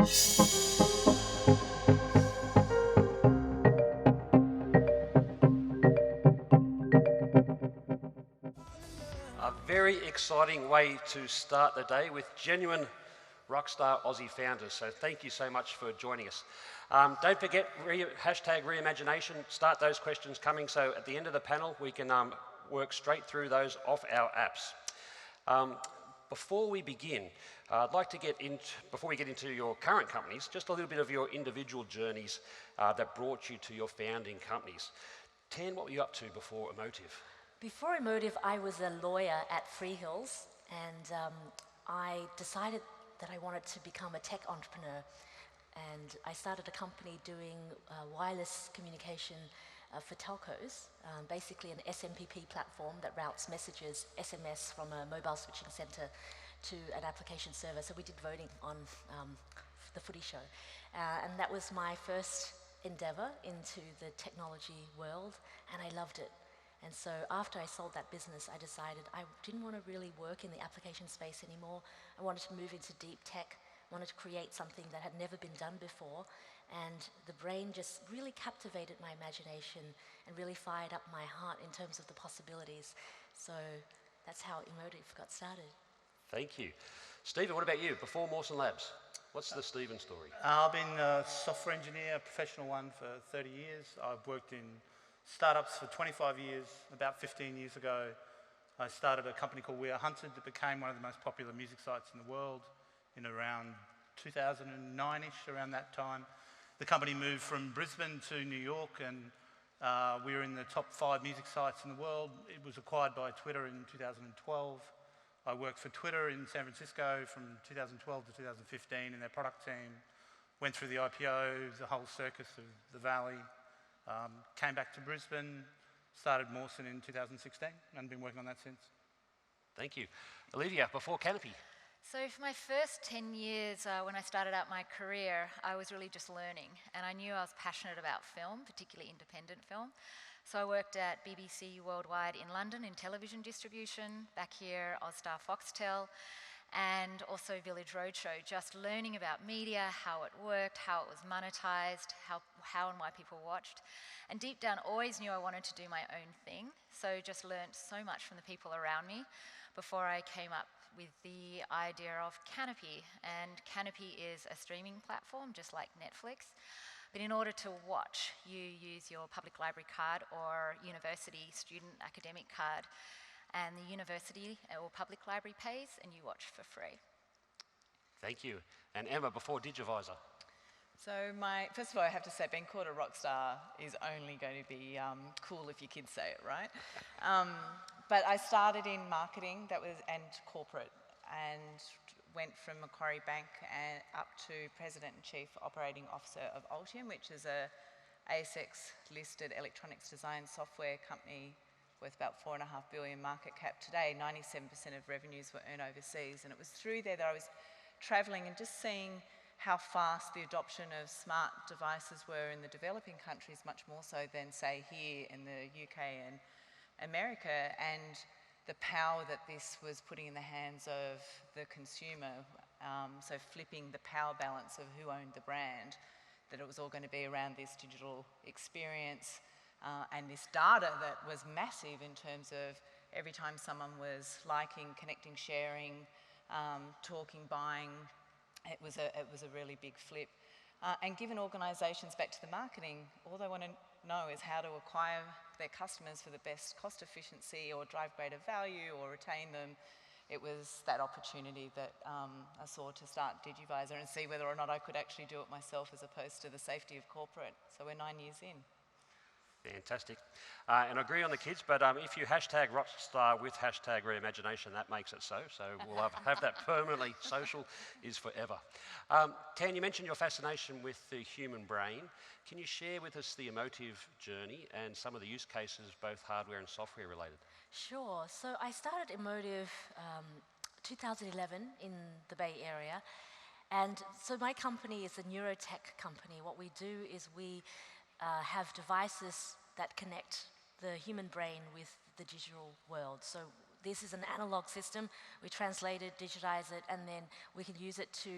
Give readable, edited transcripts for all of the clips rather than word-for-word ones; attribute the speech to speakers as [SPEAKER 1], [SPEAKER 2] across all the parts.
[SPEAKER 1] A very exciting way to start the day with genuine Rockstar Aussie founders. So thank you so much for joining us. Don't forget, hashtag Reimagination, start those questions coming. So at the end of the panel, we can work straight through those off our apps. Before we begin, I'd like to before we get into your current companies, just a little bit of your individual journeys that brought you to your founding companies. Tan, what were you up to before Emotiv?
[SPEAKER 2] Before Emotiv, I was a lawyer at Freehills, and I decided that I wanted to become a tech entrepreneur. And I started a company doing wireless communication for telcos, basically an SMPP platform that routes messages, SMS, from a mobile switching center to an application server. So we did voting on the footy show. And that was my first endeavor into the technology world, and I loved it. And so after I sold that business, I decided I didn't want to really work in the application space anymore. I wanted to move into deep tech, wanted to create something that had never been done before. And the brain just really captivated my imagination and really fired up my heart in terms of the possibilities. So that's how Emotiv got started.
[SPEAKER 1] Thank you. Stephen, what about you? Before Mawson Labs, what's the Stephen story?
[SPEAKER 3] I've been a software engineer, a professional one, for 30 years. I've worked in startups for 25 years. About 15 years ago, I started a company called We Are Hunted that became one of the most popular music sites in the world in around 2009-ish, around that time. The company moved from Brisbane to New York, and we were in the top 5 music sites in the world. It was acquired by Twitter in 2012. I worked for Twitter in San Francisco from 2012 to 2015 in their product team. Went through the IPO, the whole circus of the Valley. Came back to Brisbane, started Mawson in 2016, and been working on that since.
[SPEAKER 1] Thank you. Olivia, before Canopy.
[SPEAKER 4] So for my first 10 years, when I started out my career, I was really just learning, and I knew I was passionate about film, particularly independent film. So I worked at BBC Worldwide in London in television distribution, back here Austar Foxtel, and also Village Roadshow, just learning about media, how it worked, how it was monetized, how and why people watched. And deep down, always knew I wanted to do my own thing, so just learned so much from the people around me before I came up with the idea of Canopy. And Canopy is a streaming platform, just like Netflix. But in order to watch, you use your public library card or university student academic card. And the university or public library pays, and you watch for free.
[SPEAKER 1] Thank you. And Emma, before Digivizer.
[SPEAKER 5] So first of all, I have to say, being called a rock star is only going to be cool if your kids say it, right? But I started in marketing and corporate, and went from Macquarie Bank and up to President and Chief Operating Officer of Altium, which is a ASX-listed electronics design software company worth about $4.5 billion market cap today. 97% of revenues were earned overseas, and it was through there that I was travelling and just seeing how fast the adoption of smart devices were in the developing countries, much more so than, say, here in the UK and America, and the power that this was putting in the hands of the consumer, so flipping the power balance of who owned the brand, that it was all going to be around this digital experience and this data that was massive in terms of every time someone was liking, connecting, sharing, talking, buying. It was a really big flip. And given organisations, back to the marketing, all they want to know is how to acquire their customers for the best cost efficiency or drive greater value or retain them. It was that opportunity that I saw to start Digivizer and see whether or not I could actually do it myself as opposed to the safety of corporate. So we're 9 years in.
[SPEAKER 1] Fantastic. And I agree on the kids, but if you hashtag Rockstar with hashtag Reimagination, that makes it so. So we'll have that permanently. Social is forever. Tan, you mentioned your fascination with the human brain. Can you share with us the Emotiv journey and some of the use cases, both hardware and software related?
[SPEAKER 2] Sure. So I started Emotiv 2011 in the Bay Area. And so my company is a neurotech company. What we do is we have devices that connect the human brain with the digital world. So this is an analog system. We translate it, digitize it, and then we can use it to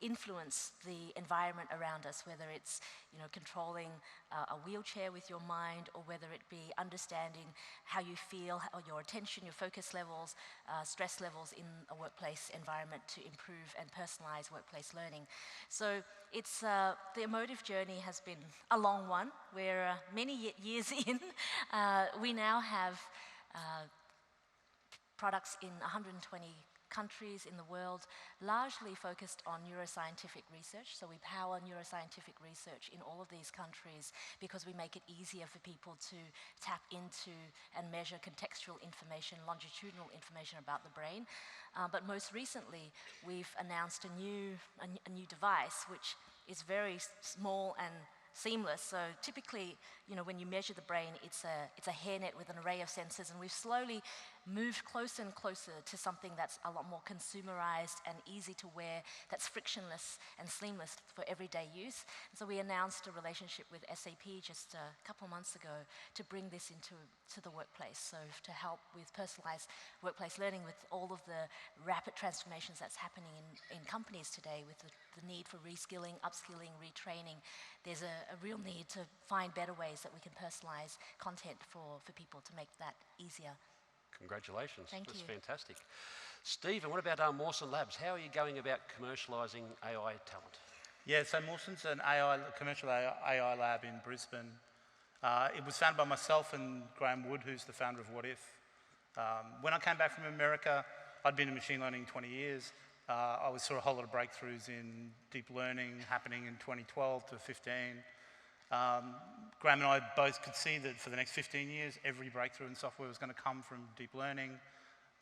[SPEAKER 2] influence the environment around us, whether it's controlling a wheelchair with your mind, or whether it be understanding how you feel, or your attention, your focus levels, stress levels in a workplace environment to improve and personalize workplace learning. So it's the Emotiv journey has been a long one. We're many years in. We now have products in 120 countries in the world, largely focused on neuroscientific research. So we power neuroscientific research in all of these countries because we make it easier for people to tap into and measure contextual information, longitudinal information about the brain. But most recently, we've announced a new device which is very small and seamless. So typically, when you measure the brain, it's a hairnet with an array of sensors, and we've slowly moved closer and closer to something that's a lot more consumerized and easy to wear, that's frictionless and seamless for everyday use. And so we announced a relationship with SAP just a couple of months ago to bring this into the workplace, so to help with personalized workplace learning with all of the rapid transformations that's happening in companies today, with the need for reskilling, upskilling, retraining. There's a real need to find better ways that we can personalize content for people to make that easier.
[SPEAKER 1] Congratulations.
[SPEAKER 2] Thank
[SPEAKER 1] That's
[SPEAKER 2] you.
[SPEAKER 1] fantastic. Steve, and what about Mawson Labs? How are you going about commercialising AI talent?
[SPEAKER 3] Yeah, so Mawson's an commercial AI lab in Brisbane. It was founded by myself and Graham Wood, who's the founder of What If. When I came back from America, I'd been in machine learning 20 years. I saw a whole lot of breakthroughs in deep learning happening in 2012 to 15. Graham and I both could see that for the next 15 years, every breakthrough in software was going to come from deep learning.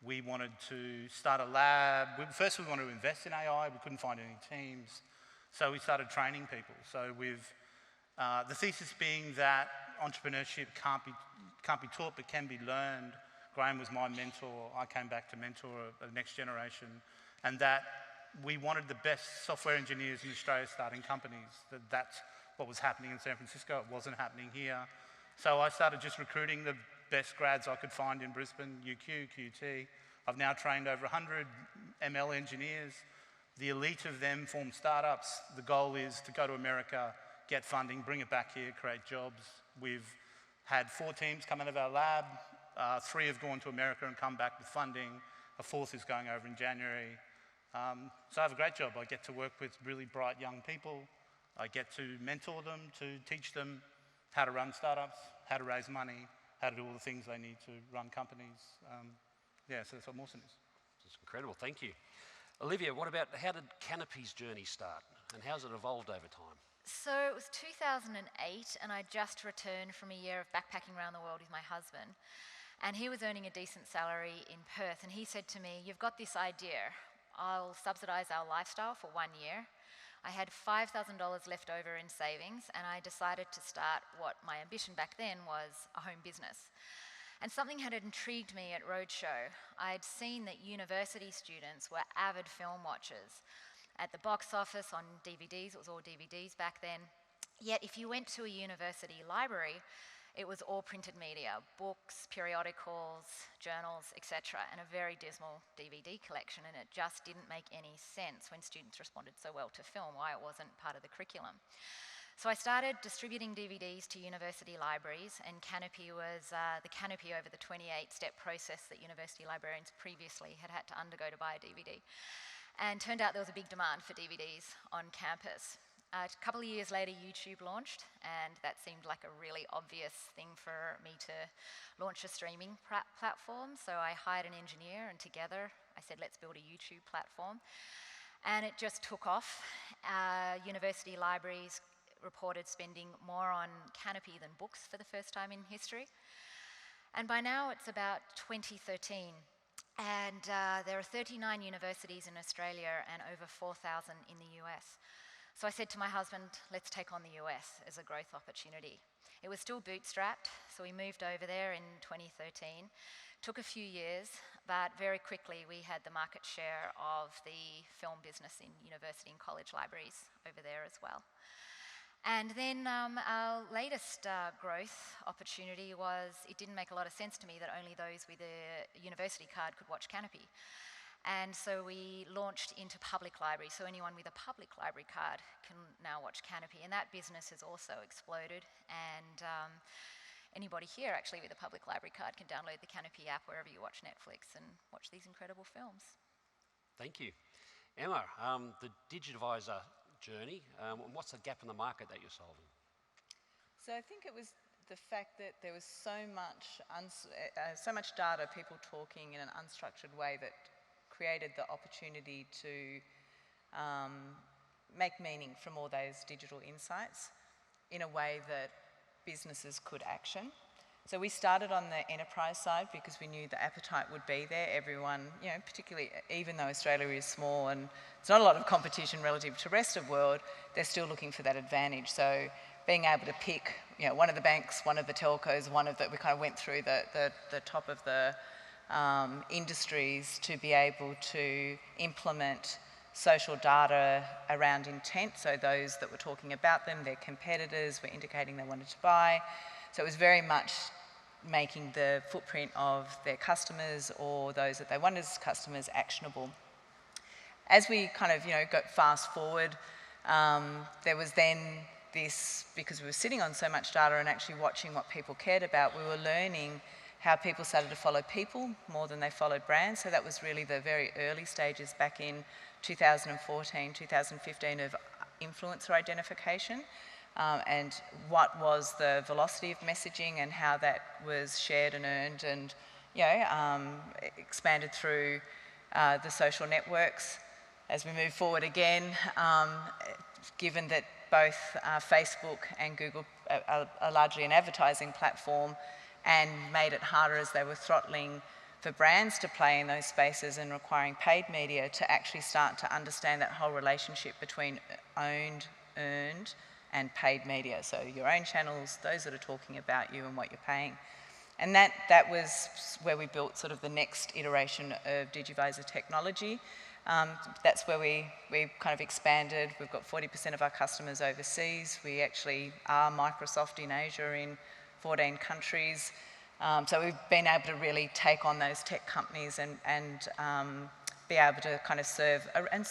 [SPEAKER 3] We wanted to start a lab. First, we wanted to invest in AI. We couldn't find any teams. So we started training people. So the thesis being that entrepreneurship can't be taught, but can be learned. Graham was my mentor. I came back to mentor the next generation. And that we wanted the best software engineers in Australia starting companies. That's what was happening in San Francisco. It wasn't happening here. So I started just recruiting the best grads I could find in Brisbane, UQ, QT. I've now trained over 100 ML engineers. The elite of them form startups. The goal is to go to America, get funding, bring it back here, create jobs. We've had 4 teams come out of our lab. 3 have gone to America and come back with funding. A 4th is going over in January. So I have a great job. I get to work with really bright young people. I get to mentor them, to teach them how to run startups, how to raise money, how to do all the things they need to run companies. So that's what Mawson is.
[SPEAKER 1] That's incredible. Thank you. Olivia, how did Canopy's journey start, and how's it evolved over time?
[SPEAKER 4] So it was 2008, and I just returned from a year of backpacking around the world with my husband. And he was earning a decent salary in Perth, and he said to me, "You've got this idea. I'll subsidise our lifestyle for 1 year." I had $5,000 left over in savings, and I decided to start what my ambition back then was a home business. And something had intrigued me at Roadshow. I'd seen that university students were avid film watchers. At the box office on DVDs, it was all DVDs back then. Yet if you went to a university library, it was all printed media, books, periodicals, journals, etc., and a very dismal DVD collection, and it just didn't make any sense when students responded so well to film, why it wasn't part of the curriculum. So I started distributing DVDs to university libraries, and Canopy was the canopy over the 28-step process that university librarians previously had to undergo to buy a DVD. And turned out there was a big demand for DVDs on campus. A couple of years later, YouTube launched, and that seemed like a really obvious thing for me to launch a streaming platform. So I hired an engineer, and together I said, let's build a YouTube platform. And it just took off. University libraries reported spending more on Canopy than books for the first time in history. And by now, it's about 2013. And there are 39 universities in Australia and over 4,000 in the US. So I said to my husband, let's take on the US as a growth opportunity. It was still bootstrapped, so we moved over there in 2013. Took a few years, but very quickly we had the market share of the film business in university and college libraries over there as well. And then our latest growth opportunity was, it didn't make a lot of sense to me that only those with a university card could watch Canopy. And so we launched into public libraries. So anyone with a public library card can now watch Canopy. And that business has also exploded. And anybody here actually with a public library card can download the Canopy app wherever you watch Netflix and watch these incredible films.
[SPEAKER 1] Thank you. Emma, the Digivizer journey, what's the gap in the market that you're solving?
[SPEAKER 5] So I think it was the fact that there was so much data, people talking in an unstructured way that created the opportunity to make meaning from all those digital insights in a way that businesses could action. So we started on the enterprise side because we knew the appetite would be there. Everyone, particularly even though Australia is small and there's not a lot of competition relative to the rest of the world, they're still looking for that advantage. So being able to pick, one of the banks, one of the telcos, we kind of went through the top of the industries to be able to implement social data around intent. So those that were talking about them, their competitors were indicating they wanted to buy. So it was very much making the footprint of their customers or those that they wanted as customers actionable. As we kind of, got fast forward, there was then this, because we were sitting on so much data and actually watching what people cared about, we were learning how people started to follow people more than they followed brands. So that was really the very early stages back in 2014, 2015 of influencer identification. And what was the velocity of messaging and how that was shared and earned and expanded through the social networks. As we move forward again, given that both Facebook and Google are largely an advertising platform and made it harder as they were throttling for brands to play in those spaces and requiring paid media to actually start to understand that whole relationship between owned, earned, and paid media. So your own channels, those that are talking about you and what you're paying. And that was where we built sort of the next iteration of Digivizer technology. That's where we kind of expanded. We've got 40% of our customers overseas. We actually are Microsoft in Asia in 14 countries. So we've been able to really take on those tech companies and be able to kind of serve, and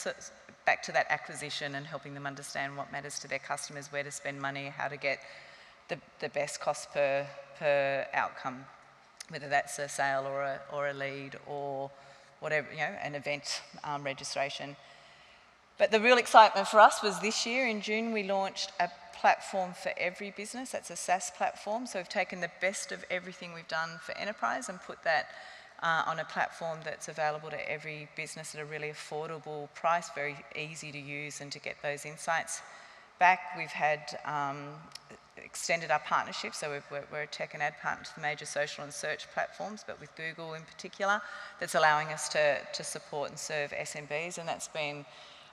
[SPEAKER 5] back to that acquisition and helping them understand what matters to their customers, where to spend money, how to get the best cost per outcome, whether that's a sale or a lead or whatever, an event registration. But the real excitement for us was this year in June we launched a platform for every business. That's a SaaS platform. So we've taken the best of everything we've done for enterprise and put that on a platform that's available to every business at a really affordable price, very easy to use and to get those insights back. We've had extended our partnerships, so we're a tech and ad partner to the major social and search platforms, but with Google in particular, that's allowing us to support and serve SMBs, and that's been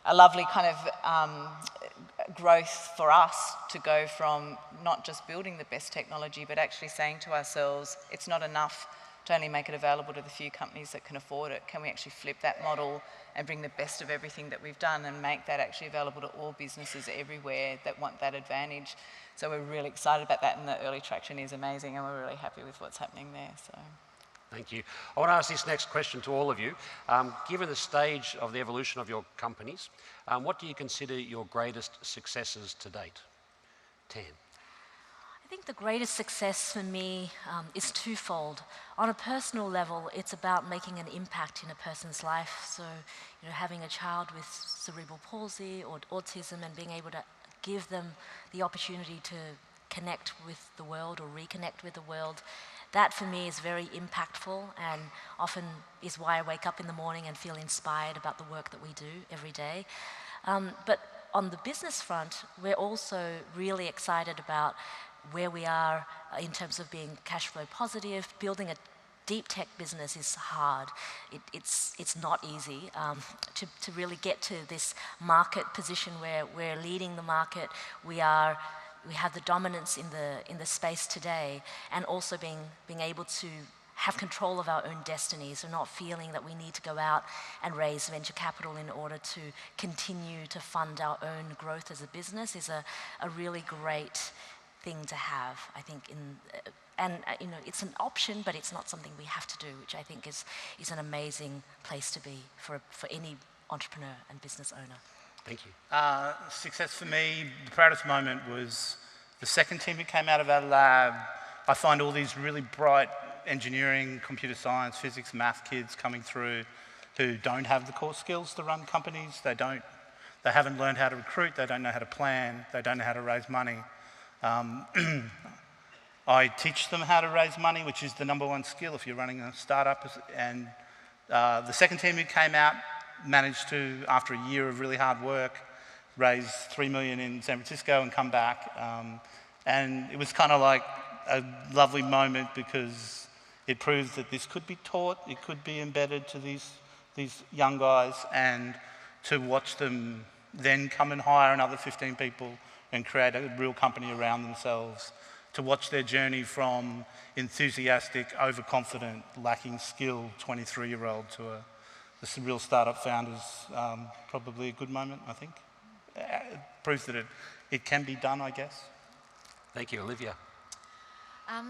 [SPEAKER 5] a lovely kind of growth for us to go from not just building the best technology, but actually saying to ourselves, it's not enough to only make it available to the few companies that can afford it. Can we actually flip that model and bring the best of everything that we've done and make that actually available to all businesses everywhere that want that advantage? So we're really excited about that, and the early traction is amazing, and we're really happy with what's happening there. So.
[SPEAKER 1] Thank you. I want to ask this next question to all of you. Given the stage of the evolution of your companies, what do you consider your greatest successes to date? Tan.
[SPEAKER 2] I think the greatest success for me is twofold. On a personal level, it's about making an impact in a person's life. So, having a child with cerebral palsy or autism and being able to give them the opportunity to connect with the world or reconnect with the world, that for me is very impactful and often is why I wake up in the morning and feel inspired about the work that we do every day. But on the business front, we're also really excited about where we are in terms of being cash flow positive. Building a deep tech business is hard. It's not easy to really get to this market position where we're leading the market. We have the dominance in the space today, and also being able to have control of our own destiny, so not feeling that we need to go out and raise venture capital in order to continue to fund our own growth as a business is a really great thing to have, I think, you know, it's an option, but it's not something we have to do, which I think is an amazing place to be for any entrepreneur and business owner.
[SPEAKER 1] Thank you.
[SPEAKER 3] Success for me, the proudest moment was the second team who came out of our lab. I find all these really bright engineering, computer science, physics, math kids coming through who don't have the core skills to run companies. They haven't learned how to recruit, they don't know how to plan, they don't know how to raise money. I teach them how to raise money, which is the #1 skill if you're running a startup. And the second team who came out managed to, after a year of really hard work, raise $3 million in San Francisco and come back. And it was kind of like a lovely moment because it proves that this could be taught, it could be embedded to these young guys, and to watch them then come and hire another 15 people and create a real company around themselves, to watch their journey from enthusiastic, overconfident, lacking skill 23-year-old to the real startup founders, probably a good moment, I think. It proves that it can be done, I guess.
[SPEAKER 1] Thank you, Olivia.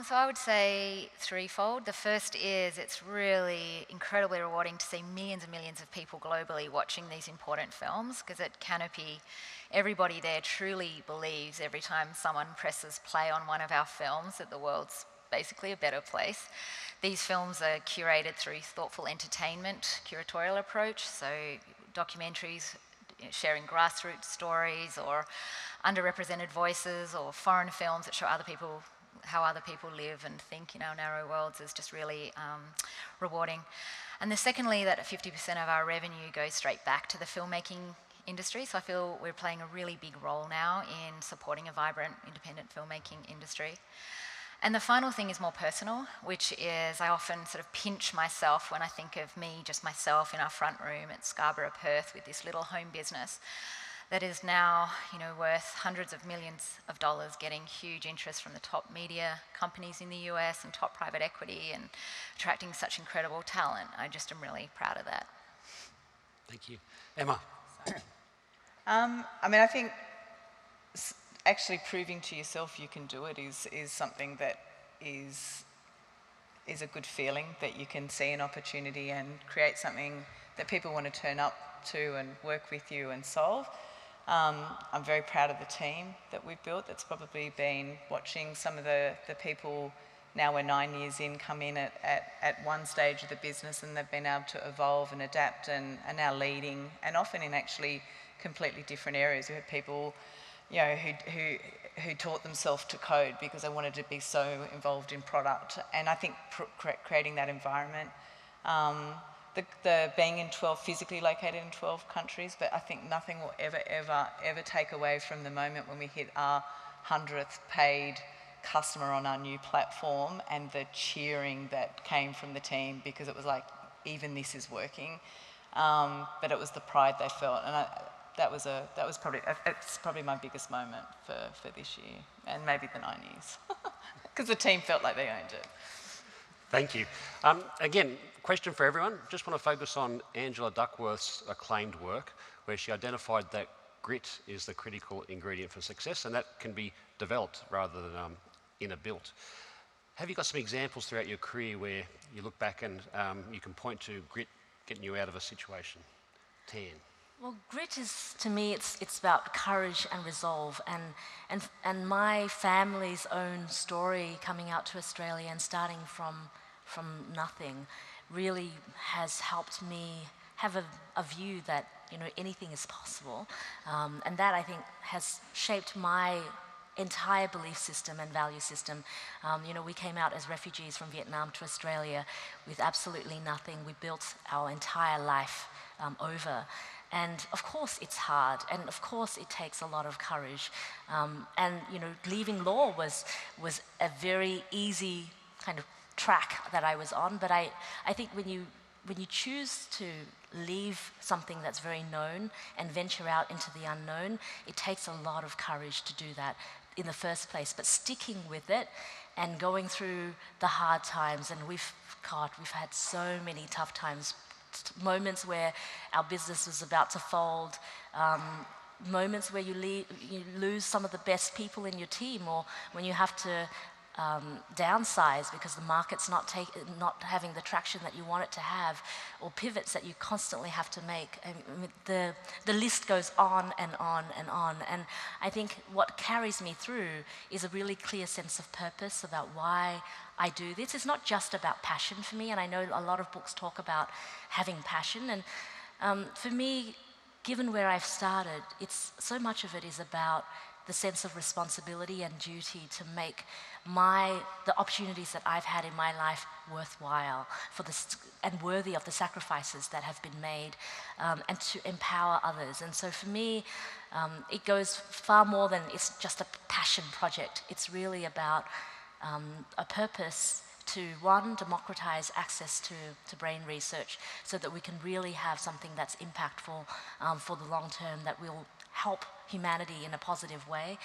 [SPEAKER 4] So I would say threefold. The first is it's really incredibly rewarding to see millions and millions of people globally watching these important films, because at Canopy, everybody there truly believes every time someone presses play on one of our films that the world's basically a better place. These films are curated through thoughtful entertainment, curatorial approach, so documentaries sharing grassroots stories or underrepresented voices, or foreign films that show other people how other people live and think in our narrow worlds is just really rewarding. And then secondly, that 50% of our revenue goes straight back to the filmmaking industry, so I feel we're playing a really big role now in supporting a vibrant independent filmmaking industry. And the final thing is more personal, which is I often sort of pinch myself when I think of me, just myself in our front room at Scarborough, Perth, with this little home business that is now, you know, worth hundreds of millions of dollars, getting huge interest from the top media companies in the US and top private equity, and attracting such incredible talent. I just am really proud of that.
[SPEAKER 1] Thank you. Emma.
[SPEAKER 5] I mean, I think actually proving to yourself you can do it is something that is a good feeling, that you can see an opportunity and create something that people want to turn up to and work with you and solve. I'm very proud of the team that we've built. That's probably been watching some of the people, now we're 9 years in, come in at one stage of the business, and they've been able to evolve and adapt and are now leading, and often in actually completely different areas. We had people, you know, who taught themselves to code because they wanted to be so involved in product. And I think creating that environment, the being in 12, physically located in 12 countries, but I think nothing will ever take away from the moment when we hit our 100th paid customer on our new platform, and the cheering that came from the team, because it was like, even this is working. But it was the pride they felt, and that was probably my biggest moment for this year, and maybe the 90s, because the team felt like they owned it.
[SPEAKER 1] Thank you. Again, question for everyone. Just want to focus on Angela Duckworth's acclaimed work, where she identified that grit is the critical ingredient for success, and that can be developed rather than inner built. Have you got some examples throughout your career where you look back and you can point to grit getting you out of a situation? Tan.
[SPEAKER 2] Well, grit is, to me, it's about courage and resolve, and my family's own story coming out to Australia and starting from nothing really has helped me have a view that, you know, anything is possible, and that, I think, has shaped my entire belief system and value system. You know, we came out as refugees from Vietnam to Australia with absolutely nothing. We built our entire life over. And of course it's hard, and of course it takes a lot of courage. And you know, leaving law was a very easy kind of track that I was on. But I think when you choose to leave something that's very known and venture out into the unknown, it takes a lot of courage to do that in the first place. But sticking with it and going through the hard times, and we've had so many tough times, moments where our business was about to fold, moments where you lose some of the best people in your team, or when you have to downsize because the market's not having the traction that you want it to have, or pivots that you constantly have to make. I mean, the list goes on and on and on. And I think what carries me through is a really clear sense of purpose about why I do this. It's not just about passion for me, and I know a lot of books talk about having passion. And for me, given where I've started, it's so much of it is about the sense of responsibility and duty to make the opportunities that I've had in my life worthwhile and worthy of the sacrifices that have been made, and to empower others. And so for me, it goes far more than it's just a passion project. It's really about a purpose to, one, democratize access to brain research so that we can really have something that's impactful for the long term, that will help humanity in a positive way.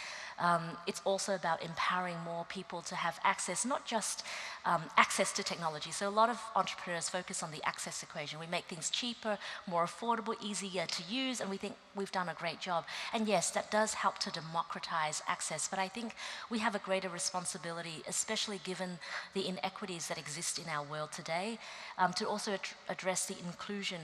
[SPEAKER 2] It's also about empowering more people to have access, not just access to technology. So a lot of entrepreneurs focus on the access equation. We make things cheaper, more affordable, easier to use, and we think we've done a great job. And yes, that does help to democratize access, but I think we have a greater responsibility, especially given the inequities that exist in our world today, to also address the inclusion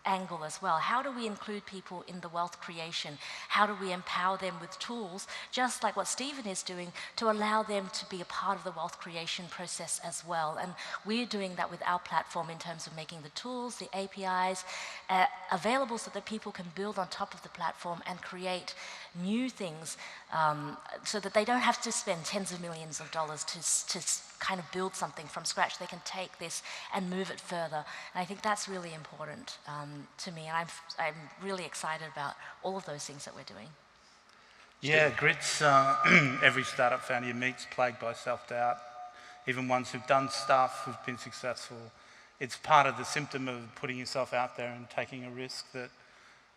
[SPEAKER 2] angle as well. How do we include people in the wealth creation? How do we empower them with tools, just like what Stephen is doing, to allow them to be a part of the wealth creation process as well? And we're doing that with our platform in terms of making the tools, the APIs, available so that people can build on top of the platform and create new things, so that they don't have to spend tens of millions of dollars to kind of build something from scratch. They can take this and move it further. And I think that's really important to me. And I'm really excited about all of those things that we're doing.
[SPEAKER 3] Yeah, grit's every startup founder you meet's plagued by self-doubt. Even ones who've done stuff, who've been successful. It's part of the symptom of putting yourself out there and taking a risk that,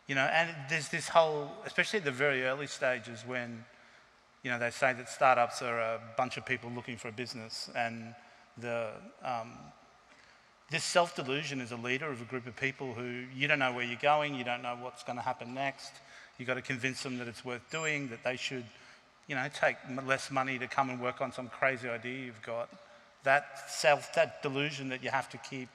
[SPEAKER 3] you know, and there's this whole, especially at the very early stages when, you know, they say that startups are a bunch of people looking for a business, and this self-delusion as a leader of a group of people who you don't know where you're going, you don't know what's going to happen next. You've got to convince them that it's worth doing, that they should, you know, take less money to come and work on some crazy idea you've got. That delusion that you have to keep,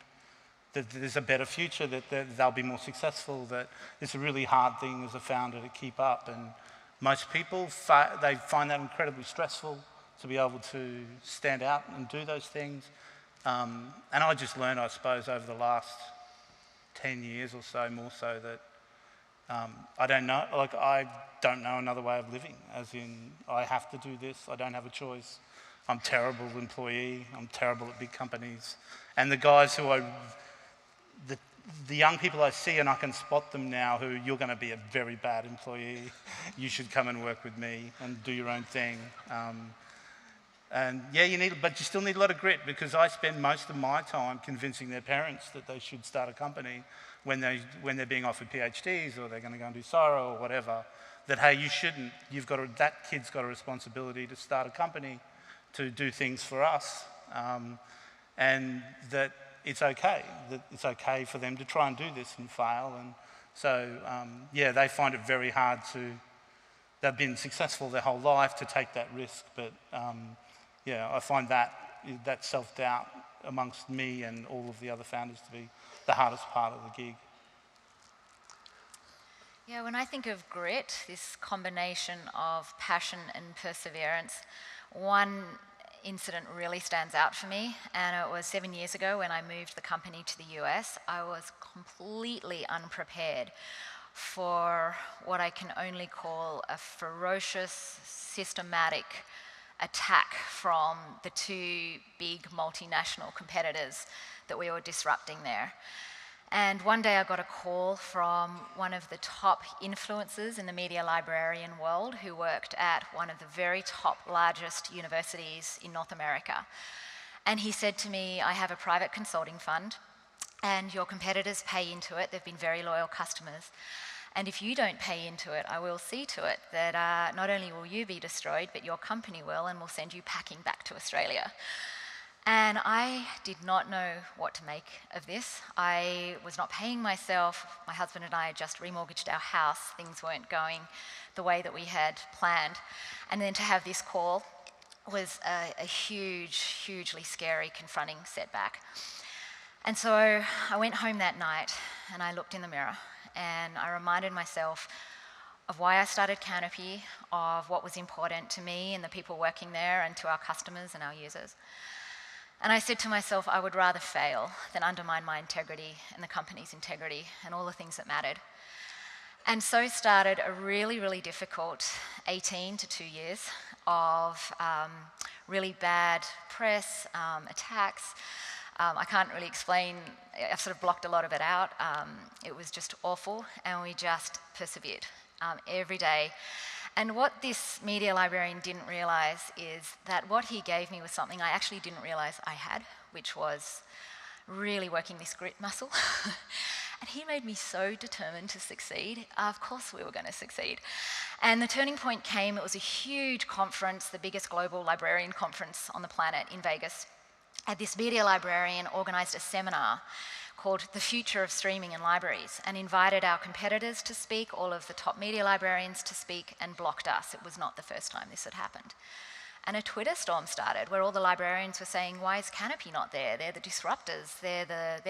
[SPEAKER 3] that there's a better future, that they'll be more successful, that it's a really hard thing as a founder to keep up. And most people, they find that incredibly stressful to be able to stand out and do those things. And I just learned, I suppose, over the last 10 years or so, more so, that I don't know another way of living, as in I have to do this, I don't have a choice. I'm a terrible employee, I'm terrible at big companies. And the guys who the young people I see, and I can spot them now, who, you're going to be a very bad employee, you should come and work with me and do your own thing. And yeah, but you still need a lot of grit, because I spend most of my time convincing their parents that they should start a company when they're being offered PhDs, or they're going to go and do Soro or whatever, that, hey, you shouldn't. That kid's got a responsibility to start a company, to do things for us, and that it's okay for them to try and do this and fail. And so, yeah, they find it very hard they've been successful their whole life, to take that risk. But yeah, I find that self-doubt amongst me and all of the other founders to be the hardest part of the gig.
[SPEAKER 4] Yeah, when I think of grit, this combination of passion and perseverance, one incident really stands out for me, and it was 7 years ago when I moved the company to the US. I was completely unprepared for what I can only call a ferocious, systematic attack from the two big multinational competitors that we were disrupting there. And one day I got a call from one of the top influencers in the media librarian world, who worked at one of the very top, largest universities in North America. And he said to me, I have a private consulting fund, and your competitors pay into it. They've been very loyal customers. And if you don't pay into it, I will see to it that not only will you be destroyed, but your company will, and will send you packing back to Australia. And I did not know what to make of this. I was not paying myself. My husband and I had just remortgaged our house. Things weren't going the way that we had planned. And then to have this call was a hugely scary, confronting setback. And so I went home that night and I looked in the mirror and I reminded myself of why I started Canopy, of what was important to me and the people working there and to our customers and our users. And I said to myself, I would rather fail than undermine my integrity and the company's integrity and all the things that mattered. And so started a really difficult 18 to 2 years of really bad press, attacks. I can't really explain, I've sort of blocked a lot of it out. It was just awful, and we just persevered every day. And what this media librarian didn't realise is that what he gave me was something I actually didn't realise I had, which was really working this grit muscle. And he made me so determined to succeed. Of course we were going to succeed. And the turning point came, it was a huge conference, the biggest global librarian conference on the planet in Vegas. And this media librarian organised a seminar called The Future of Streaming in Libraries and invited our competitors to speak, all of the top media librarians to speak, and blocked us. It was not the first time this had happened. And a Twitter storm started where all the librarians were saying, why is Canopy not there? They're the disruptors, they're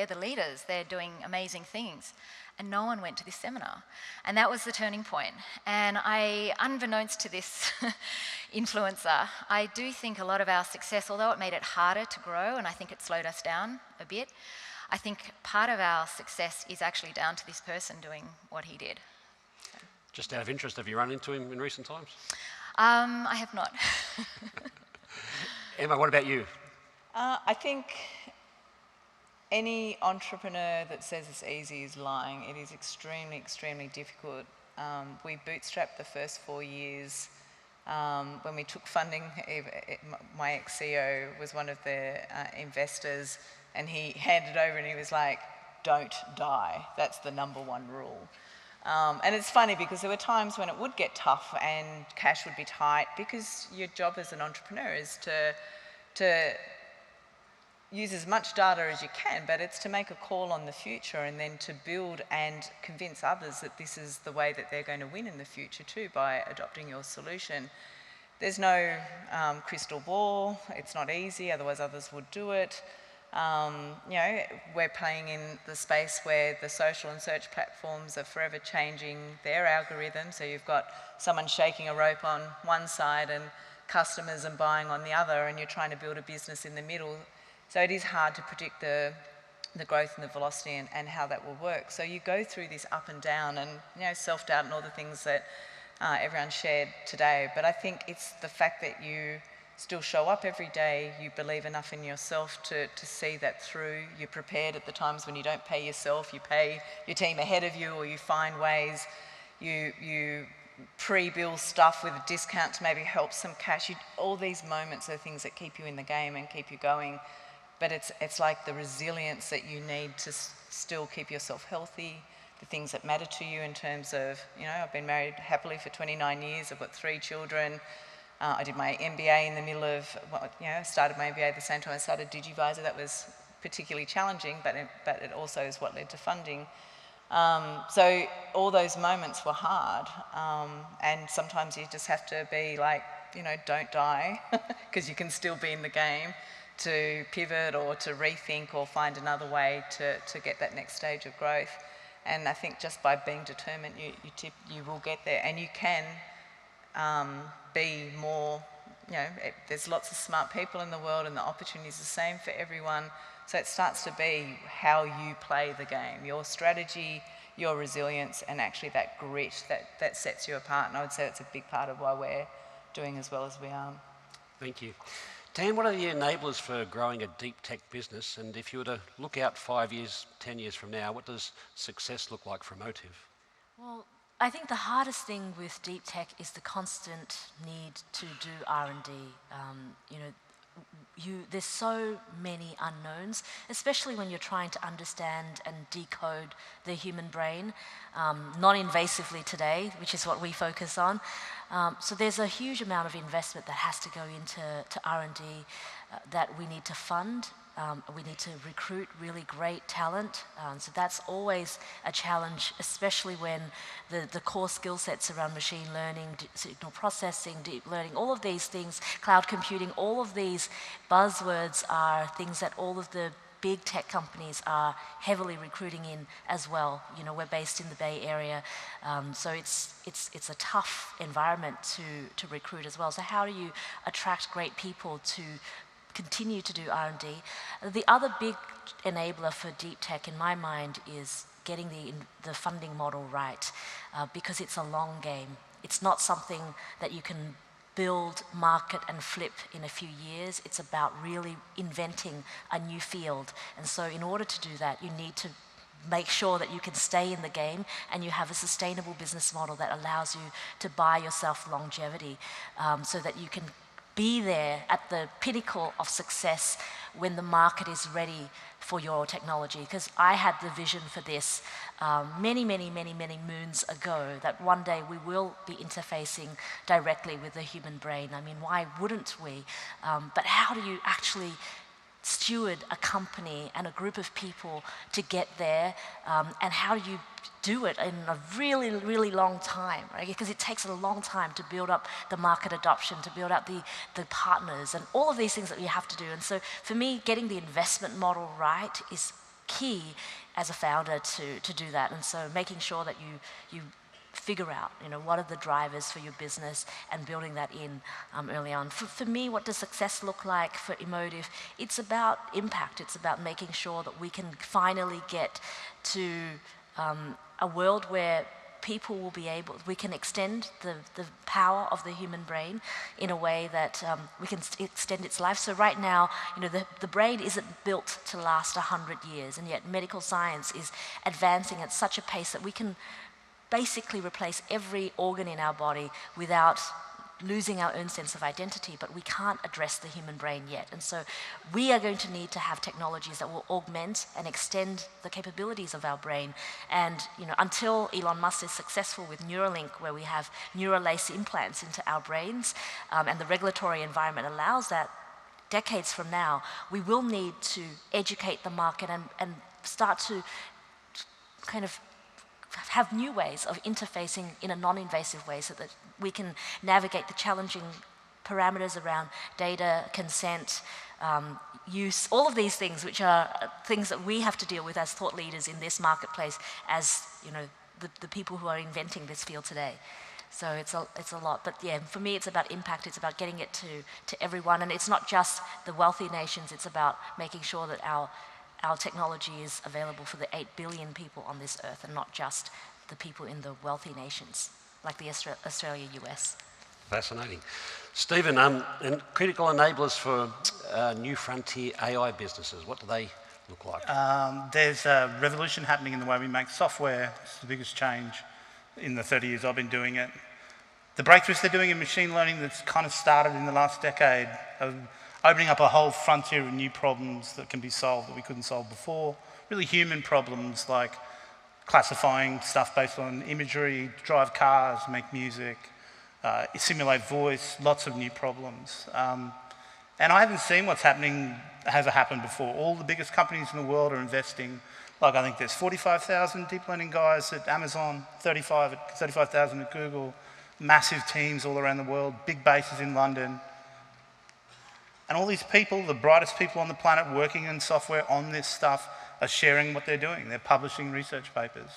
[SPEAKER 4] the leaders, they're doing amazing things. And no one went to this seminar. And that was the turning point. And I, unbeknownst to this influencer, I do think a lot of our success, although it made it harder to grow, and I think it slowed us down a bit, I think part of our success is actually down to this person doing what he did.
[SPEAKER 1] Just out of interest, have you run into him in recent times?
[SPEAKER 4] I have not.
[SPEAKER 1] Emma, what about you?
[SPEAKER 5] I think any entrepreneur that says it's easy is lying. It is extremely difficult. We bootstrapped the first 4 years. When we took funding, my ex-CEO was one of the investors, and he handed over and he was like, don't die. That's the #1 rule. And it's funny because there were times when it would get tough and cash would be tight, because your job as an entrepreneur is to use as much data as you can, but it's to make a call on the future and then to build and convince others that this is the way that they're going to win in the future too, by adopting your solution. There's no crystal ball. It's not easy, otherwise others would do it. You know, we're playing in the space where the social and search platforms are forever changing their algorithms. So you've got someone shaking a rope on one side and customers and buying on the other, and you're trying to build a business in the middle. So it is hard to predict the growth and the velocity and how that will work. So you go through this up and down and, you know, self-doubt and all the things that everyone shared today. But I think it's the fact that you still show up every day, you believe enough in yourself to see that through. You're prepared at the times when you don't pay yourself, you pay your team ahead of you, or you find ways, you pre-bill stuff with a discount to maybe help some cash. All these moments are things that keep you in the game and keep you going. But it's like the resilience that you need to still keep yourself healthy, the things that matter to you in terms of, you know, I've been married happily for 29 years, I've got 3 children. I did my MBA in the middle of, you know, started my MBA at the same time I started Digivizer. That was particularly challenging, but it also is what led to funding. So all those moments were hard, and sometimes you just have to be like, you know, don't die, because you can still be in the game, to pivot or to rethink or find another way to get that next stage of growth. And I think just by being determined, you will get there, and you can be more, you know, there's lots of smart people in the world and the opportunity is the same for everyone. So it starts to be how you play the game, your strategy, your resilience, and actually that grit that sets you apart. And I would say it's a big part of why we're doing as well as we are.
[SPEAKER 1] Thank you. Dan, what are the enablers for growing a deep tech business? And if you were to look out 5 years, 10 years from now, what does success look like for Emotiv?
[SPEAKER 2] Well, I think the hardest thing with deep tech is the constant need to do R&D. You know, there's so many unknowns, especially when you're trying to understand and decode the human brain, non-invasively today, which is what we focus on. So there's a huge amount of investment that has to go into R&D that we need to fund. We need to recruit really great talent. So that's always a challenge, especially when the core skill sets around machine learning, signal processing, deep learning, all of these things, cloud computing, all of these buzzwords are things that all of the big tech companies are heavily recruiting in as well. You know, we're based in the Bay Area, so it's a tough environment to recruit as well. So how do you attract great people to continue to do R&D? The other big enabler for deep tech in my mind is getting the funding model right, because it's a long game. It's not something that you can build, market and flip in a few years. It's about really inventing a new field. And so in order to do that, you need to make sure that you can stay in the game and you have a sustainable business model that allows you to buy yourself longevity, so that you can be there at the pinnacle of success when the market is ready for your technology. Because I had the vision for this many moons ago, that one day we will be interfacing directly with the human brain. I mean, why wouldn't we? But how do you actually steward a company and a group of people to get there, and how do you do it in a really long time, right? Because it takes a long time to build up the market adoption, to build up the partners and all of these things that you have to do. And so for me, getting the investment model right is key as a founder to do that. And so making sure that you figure out, you know, what are the drivers for your business and building that in early on. For me, what does success look like for Emotiv? It's about impact. It's about making sure that we can finally get to a world where people will be able, we can extend the power of the human brain in a way that we can extend its life. So right now, you know, the brain isn't built to last 100 years, and yet medical science is advancing at such a pace that we can basically replace every organ in our body without losing our own sense of identity, but we can't address the human brain yet. And so we are going to need to have technologies that will augment and extend the capabilities of our brain. And you know, until Elon Musk is successful with Neuralink, where we have neural lace implants into our brains, and the regulatory environment allows that, decades from now, we will need to educate the market and start to kind of have new ways of interfacing in a non-invasive way so that we can navigate the challenging parameters around data, consent, use, all of these things, which are things that we have to deal with as thought leaders in this marketplace, as you know, the people who are inventing this field today. So it's a lot, but yeah, for me it's about impact, it's about getting it to everyone, and it's not just the wealthy nations, it's about making sure that our technology is available for the 8 billion people on this earth and not just the people in the wealthy nations, like the Australia, US.
[SPEAKER 1] Fascinating. Stephen, and critical enablers for new frontier AI businesses, what do they look like?
[SPEAKER 3] There's a revolution happening in the way we make software. It's the biggest change in the 30 years I've been doing it. The breakthroughs they're doing in machine learning that's kind of started in the last decade are opening up a whole frontier of new problems that can be solved that we couldn't solve before. Really human problems like classifying stuff based on imagery, drive cars, make music, simulate voice, lots of new problems. And I haven't seen what's happening has happened before. All the biggest companies in the world are investing. Like I think there's 45,000 deep learning guys at Amazon, 35,000 at Google, massive teams all around the world, big bases in London. And all these people, the brightest people on the planet working in software on this stuff, are sharing what they're doing. They're publishing research papers.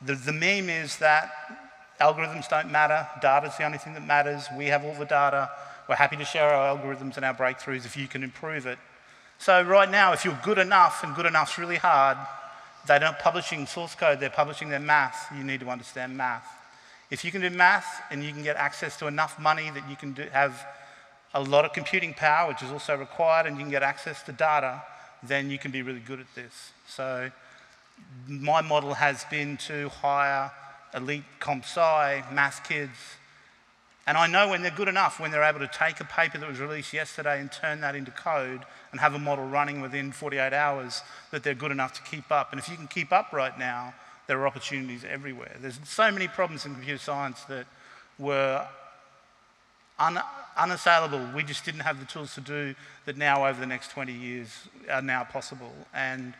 [SPEAKER 3] The meme is that algorithms don't matter, data's the only thing that matters, we have all the data, we're happy to share our algorithms and our breakthroughs if you can improve it. So right now, if you're good enough, and good enough's really hard, they're not publishing source code, they're publishing their math. You need to understand math. If you can do math and you can get access to enough money that you can have a lot of computing power, which is also required, and you can get access to data, then you can be really good at this. So my model has been to hire elite comp sci, math kids, And I know when they're good enough, when they're able to take a paper that was released yesterday and turn that into code and have a model running within 48 hours, that they're good enough to keep up. And if you can keep up right now, there are opportunities everywhere. There's so many problems in computer science that were unassailable. We just didn't have the tools to do that now over the next 20 years are now possible. And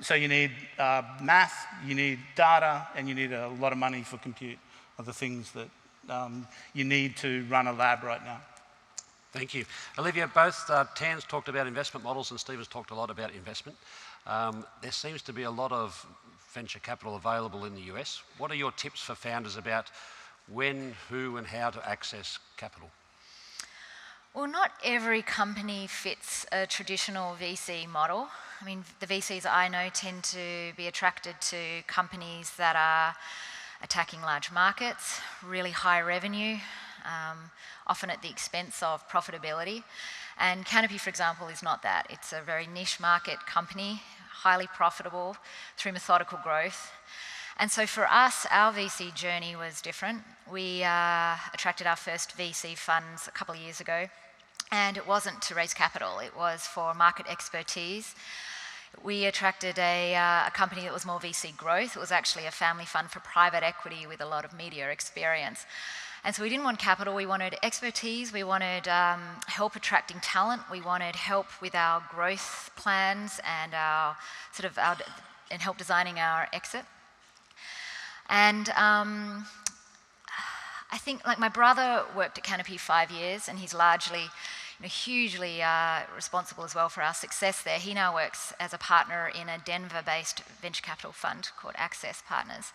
[SPEAKER 3] so you need math, you need data, and you need a lot of money for compute are the things that you need to run a lab right now.
[SPEAKER 1] Thank you. Olivia, both Tan's talked about investment models and Stephen's talked a lot about investment. There seems to be a lot of venture capital available in the US. What are your tips for founders about when, who and how to access capital?
[SPEAKER 4] Well, not every company fits a traditional VC model. I mean, the VCs I know tend to be attracted to companies that are attacking large markets, really high revenue, often at the expense of profitability. And Canopy, for example, is not that. It's a very niche market company, highly profitable through methodical growth. And so for us, our VC journey was different. We attracted our first VC funds a couple of years ago, and it wasn't to raise capital, it was for market expertise. We attracted a company that was more VC growth. It was actually a family fund for private equity with a lot of media experience. And so we didn't want capital, we wanted expertise, we wanted help attracting talent, we wanted help with our growth plans and and help designing our exit. And I think, like, my brother worked at Canopy 5 years, and he's largely, hugely responsible as well for our success there. He now works as a partner in a Denver-based venture capital fund called ACS Partners.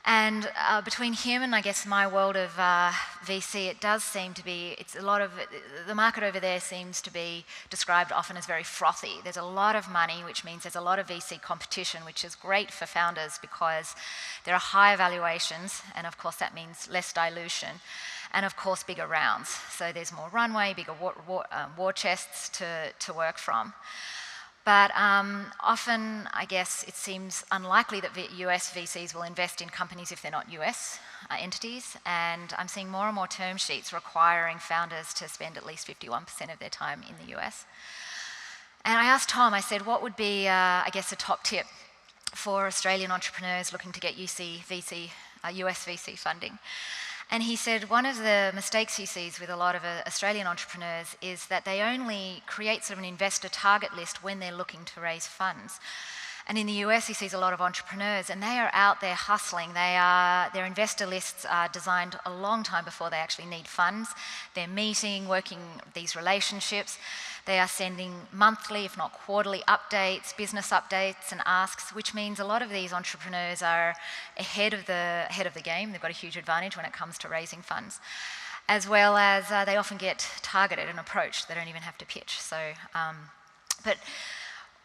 [SPEAKER 4] And between him and, I guess, my world of VC, it does seem to be, the market over there seems to be described often as very frothy. There's a lot of money, which means there's a lot of VC competition, which is great for founders because there are high valuations, and of course that means less dilution, and of course bigger rounds. So there's more runway, bigger war chests to work from. But often, I guess, it seems unlikely that US VCs will invest in companies if they're not US entities, and I'm seeing more and more term sheets requiring founders to spend at least 51% of their time in the US. And I asked Tom, I said, what would be, I guess, a top tip for Australian entrepreneurs looking to get US VC funding? And he said one of the mistakes he sees with a lot of Australian entrepreneurs is that they only create sort of an investor target list when they're looking to raise funds. And in the US, he sees a lot of entrepreneurs, and they are out there hustling. Their investor lists are designed a long time before they actually need funds. They're meeting, working these relationships. They are sending monthly, if not quarterly, updates, business updates and asks, which means a lot of these entrepreneurs are ahead of the game. They've got a huge advantage when it comes to raising funds, as well as they often get targeted and approached. They don't even have to pitch. So, but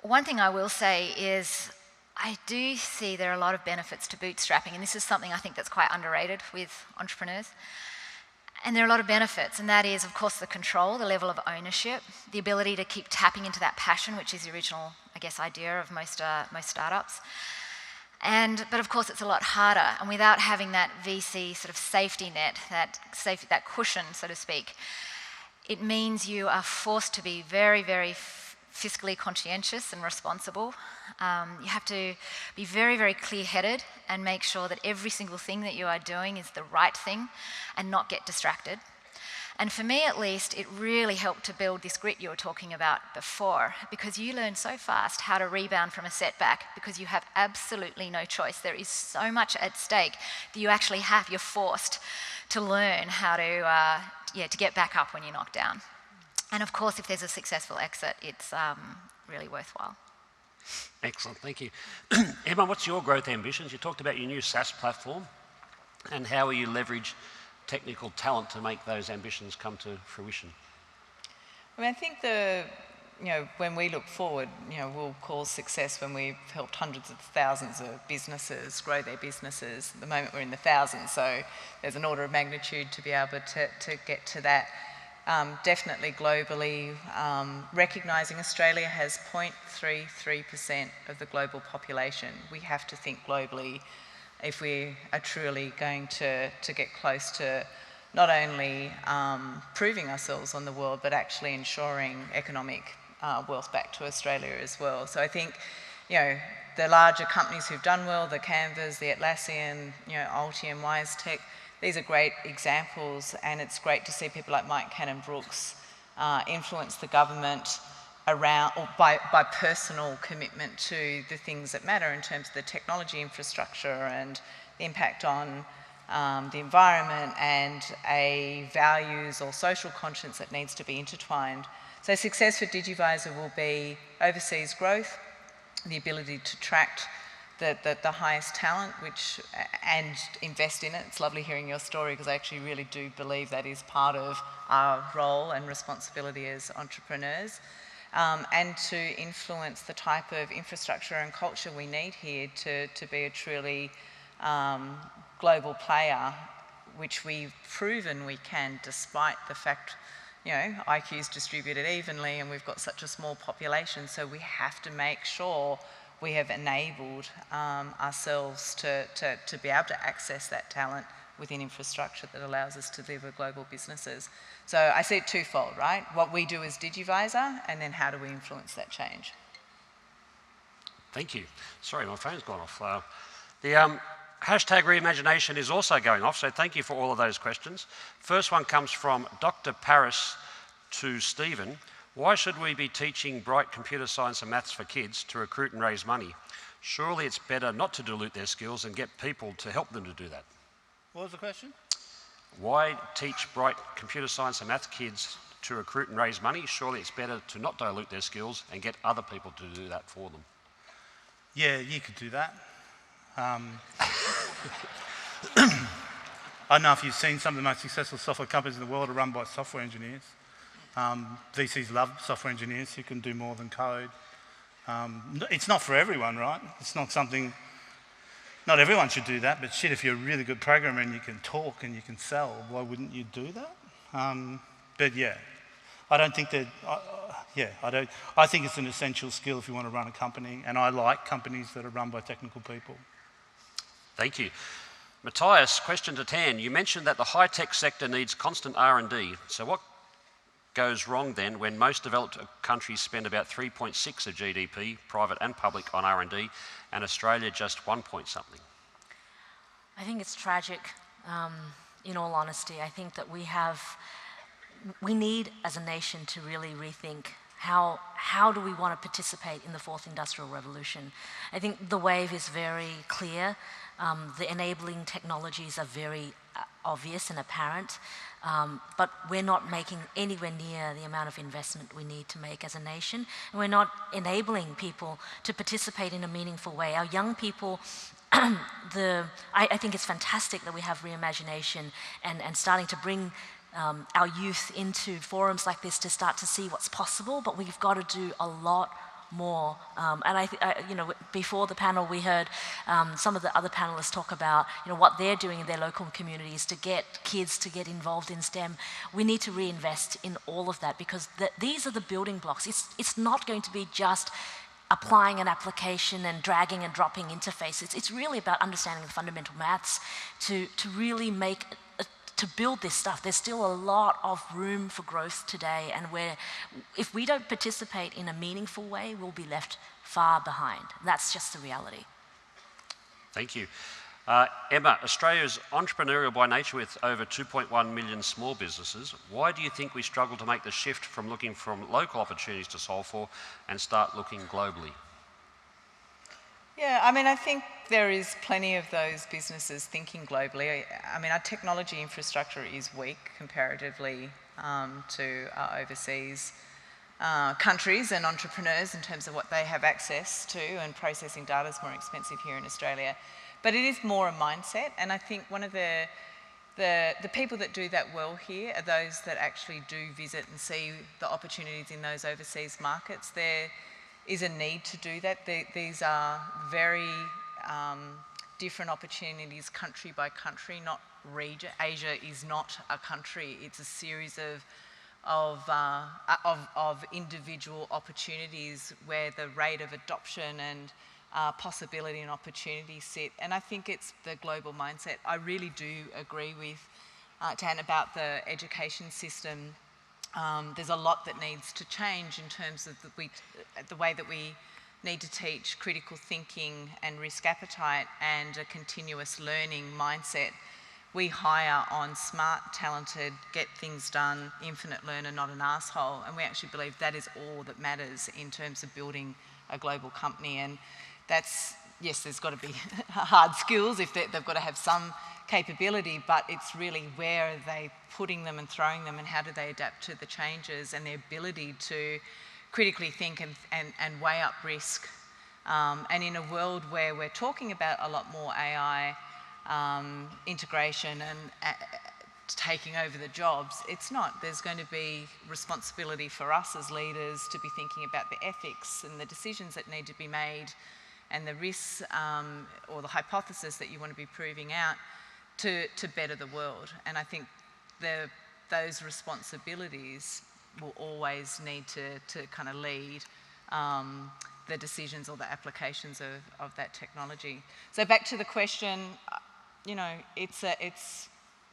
[SPEAKER 4] one thing I will say is I do see there are a lot of benefits to bootstrapping, and this is something I think that's quite underrated with entrepreneurs. And there are a lot of benefits, and that is, of course, the control, the level of ownership, the ability to keep tapping into that passion, which is the original, I guess, idea of most startups. But of course, it's a lot harder, and without having that VC sort of safety net, that cushion, so to speak, it means you are forced to be very, very fiscally conscientious and responsible. You have to be very, very clear-headed and make sure that every single thing that you are doing is the right thing and not get distracted. And for me, at least, it really helped to build this grit you were talking about before, because you learn so fast how to rebound from a setback because you have absolutely no choice. There is so much at stake that you're forced to learn how to get back up when you're knocked down. And of course, if there's a successful exit, it's really worthwhile.
[SPEAKER 1] Excellent, thank you. Emma, what's your growth ambitions? You talked about your new SaaS platform, and how will you leverage technical talent to make those ambitions come to fruition?
[SPEAKER 5] I mean, I think when we look forward, we'll call success when we've helped hundreds of thousands of businesses grow their businesses. At the moment, we're in the thousands, so there's an order of magnitude to be able to get to that. Definitely globally, recognising Australia has 0.33% of the global population. We have to think globally if we are truly going to get close to not only proving ourselves on the world, but actually ensuring economic wealth back to Australia as well. So I think, the larger companies who've done well, the Canvas, the Atlassian, Altium, WiseTech, these are great examples, and it's great to see people like Mike Cannon-Brookes influence the government around, or by personal commitment to the things that matter in terms of the technology infrastructure and the impact on the environment and a values or social conscience that needs to be intertwined. So success for Digivizer will be overseas growth, the ability to attract the highest talent, and invest in it. It's lovely hearing your story, because I actually really do believe that is part of our role and responsibility as entrepreneurs, and to influence the type of infrastructure and culture we need here to be a truly global player, which we've proven we can, despite the fact, IQ is distributed evenly and we've got such a small population. So we have to make sure we have enabled ourselves to be able to access that talent within infrastructure that allows us to deliver global businesses. So I see it twofold, right? What we do as Digivizer, and then how do we influence that change?
[SPEAKER 1] Thank you. Sorry, my phone's gone off. The hashtag Reimagination is also going off, so thank you for all of those questions. First one comes from Dr. Paris to Stephen. Why should we be teaching bright computer science and maths for kids to recruit and raise money? Surely it's better not to dilute their skills and get people to help them to do that.
[SPEAKER 3] What was the question?
[SPEAKER 1] Why teach bright computer science and maths kids to recruit and raise money? Surely it's better to not dilute their skills and get other people to do that for them.
[SPEAKER 3] Yeah, you could do that. I don't know if you've seen some of the most successful software companies in the world are run by software engineers. VCs love software engineers who can do more than code. It's not for everyone, right? It's not something, not everyone should do that, but shit, if you're a really good programmer and you can talk and you can sell, why wouldn't you do that? But yeah, I don't think that, I think it's an essential skill if you want to run a company, and I like companies that are run by technical people.
[SPEAKER 1] Thank you. Matthias, question to Tan. You mentioned that the high-tech sector needs constant R&D. So what goes wrong then when most developed countries spend about 3.6 of GDP, private and public, on R&D, and Australia just 1 point something?
[SPEAKER 2] I think it's tragic, in all honesty. I think that we need as a nation to really rethink how do we want to participate in the fourth industrial revolution. I think the wave is very clear. The enabling technologies are very obvious and apparent, but we're not making anywhere near the amount of investment we need to make as a nation, and we're not enabling people to participate in a meaningful way. Our young people, I think it's fantastic that we have Reimagination and starting to bring our youth into forums like this to start to see what's possible, but we've got to do a lot more. And before the panel, we heard some of the other panelists talk about, what they're doing in their local communities to get kids to get involved in STEM. We need to reinvest in all of that, because these are the building blocks. It's not going to be just applying an application and dragging and dropping interfaces. It's really about understanding the fundamental maths to really to build this stuff. There's still a lot of room for growth today, and if we don't participate in a meaningful way, we'll be left far behind. That's just the reality.
[SPEAKER 1] Thank you. Emma, Australia is entrepreneurial by nature with over 2.1 million small businesses. Why do you think we struggle to make the shift from looking from local opportunities to solve for and start looking globally?
[SPEAKER 5] Yeah, I think there is plenty of those businesses thinking globally. Our technology infrastructure is weak comparatively to our overseas countries and entrepreneurs in terms of what they have access to, and processing data is more expensive here in Australia. But it is more a mindset, and I think one of the people that do that well here are those that actually do visit and see the opportunities in those overseas markets. There is a need to do that. These are very different opportunities country by country, not region. Asia is not a country, it's a series of individual opportunities where the rate of adoption and possibility and opportunity sit. And I think it's the global mindset. I really do agree with Dan about the education system. There's a lot that needs to change in terms of the way that we need to teach critical thinking and risk appetite and a continuous learning mindset. We hire on smart, talented, get things done, infinite learner, not an asshole, and we actually believe that is all that matters in terms of building a global company. And that's, yes, there's got to be hard skills if they've got to have some capability, but it's really where are they putting them and throwing them, and how do they adapt to the changes, and their ability to critically think and weigh up risk. And in a world where we're talking about a lot more AI integration and taking over the jobs, it's not. There's going to be responsibility for us as leaders to be thinking about the ethics and the decisions that need to be made and the risks or the hypothesis that you want to be proving out to better the world. And I think those responsibilities will always need to kind of lead the decisions or the applications of that technology. So back to the question, you know,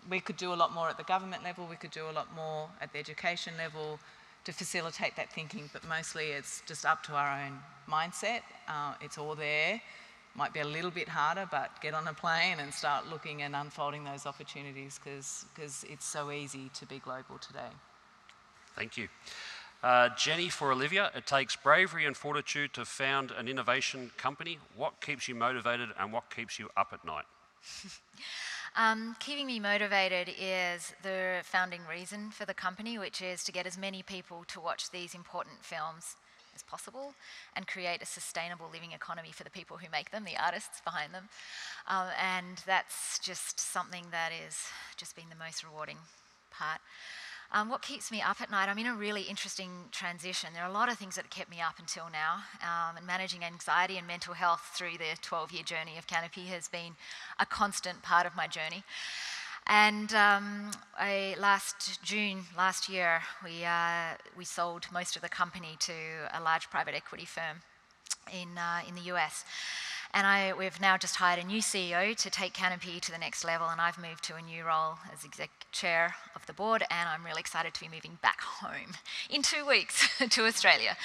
[SPEAKER 5] we could do a lot more at the government level, we could do a lot more at the education level to facilitate that thinking, but mostly it's just up to our own mindset. It's all there. Might be a little bit harder, but get on a plane and start looking and unfolding those opportunities, because it's so easy to be global today.
[SPEAKER 1] Thank you. Jenny, for Olivia, it takes bravery and fortitude to found an innovation company. What keeps you motivated and what keeps you up at night?
[SPEAKER 4] Keeping me motivated is the founding reason for the company, which is to get as many people to watch these important films as possible and create a sustainable living economy for the people who make them, the artists behind them. And that's just something that is just been the most rewarding part. What keeps me up at night? I'm in a really interesting transition. There are a lot of things that have kept me up until now, and managing anxiety and mental health through the 12-year journey of Canopy has been a constant part of my journey. And last June last year, we sold most of the company to a large private equity firm in the US. And we've now just hired a new CEO to take Canopy to the next level, and I've moved to a new role as exec chair of the board, and I'm really excited to be moving back home in 2 weeks to Australia.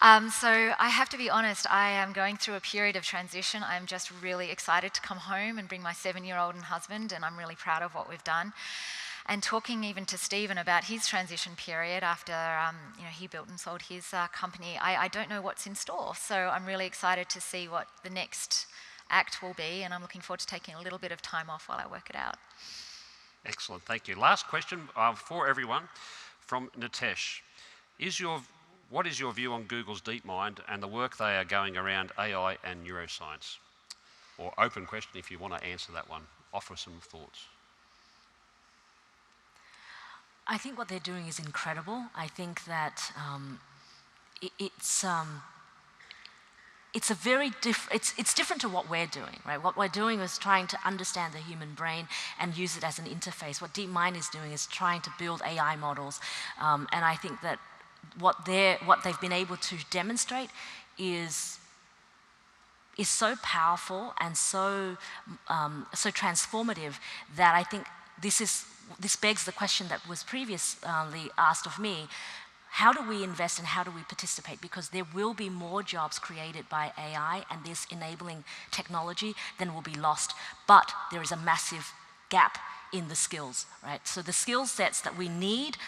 [SPEAKER 4] So I have to be honest, I am going through a period of transition. I'm just really excited to come home and bring my 7-year-old and husband, and I'm really proud of what we've done. And talking even to Stephen about his transition period after he built and sold his company, I don't know what's in store. So I'm really excited to see what the next act will be, and I'm looking forward to taking a little bit of time off while I work it out.
[SPEAKER 1] Excellent, thank you. Last question for everyone from Nitesh. What is your view on Google's DeepMind and the work they are going around AI and neuroscience? Or open question if you want to answer that one. Offer some thoughts.
[SPEAKER 2] I think what they're doing is incredible. I think that it's different to what we're doing, right? What we're doing is trying to understand the human brain and use it as an interface. What DeepMind is doing is trying to build AI models, and I think that what they've been able to demonstrate is so powerful and so transformative that I think this begs the question that was previously asked of me: how do we invest and how do we participate? Because there will be more jobs created by AI and this enabling technology than will be lost. But there is a massive gap in the skills, right? So the skill sets that we need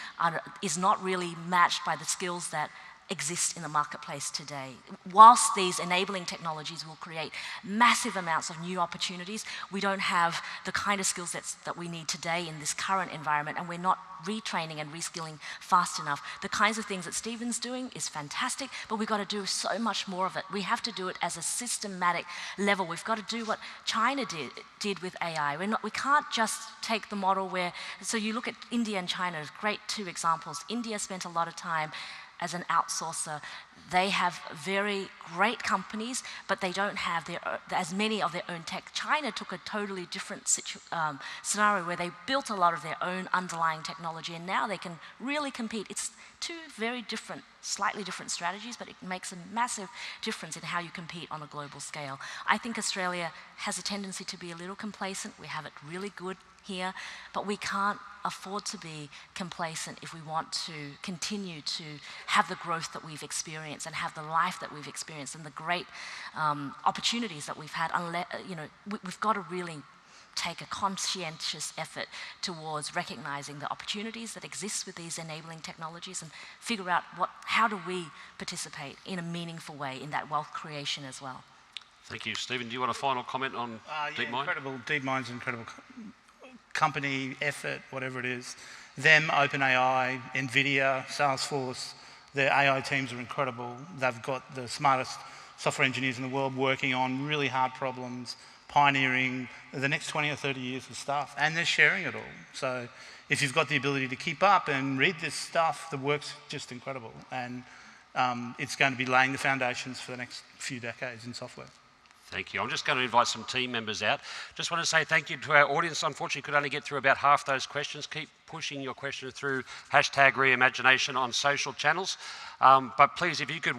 [SPEAKER 2] is not really matched by the skills that exist in the marketplace today. Whilst these enabling technologies will create massive amounts of new opportunities, we don't have the kind of skill sets that we need today in this current environment, and we're not retraining and reskilling fast enough. The kinds of things that Stephen's doing is fantastic, but we've got to do so much more of it. We have to do it as a systematic level. We've got to do what China did with AI. We can't just take the model where, so you look at India and China, great two examples. India spent a lot of time as an outsourcer. They have very great companies, but they don't have as many of their own tech. China took a totally different scenario where they built a lot of their own underlying technology, and now they can really compete. two very different, slightly different strategies, but it makes a massive difference in how you compete on a global scale. I think Australia has a tendency to be a little complacent. We have it really good here, but we can't afford to be complacent if we want to continue to have the growth that we've experienced and have the life that we've experienced and the great opportunities that we've had. We've got to really take a conscientious effort towards recognizing the opportunities that exist with these enabling technologies and figure out how do we participate in a meaningful way in that wealth creation as well.
[SPEAKER 1] Thank you. Stephen, do you want a final comment on DeepMind?
[SPEAKER 3] Incredible. DeepMind's incredible company, effort, whatever it is. Them, OpenAI, NVIDIA, Salesforce, their AI teams are incredible. They've got the smartest software engineers in the world working on really hard problems, pioneering the next 20 or 30 years of stuff, and they're sharing it all. So if you've got the ability to keep up and read this stuff, the work's just incredible. And it's going to be laying the foundations for the next few decades in software.
[SPEAKER 1] Thank you. I'm just going to invite some team members out. Just want to say thank you to our audience. Unfortunately, could only get through about half those questions. Keep pushing your questions through #Reimagination on social channels. But please, if you could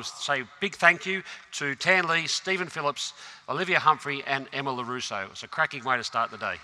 [SPEAKER 1] say big thank you to Tan Lee, Stephen Phillips, Olivia Humphrey and Emma Russo. It's a cracking way to start the day.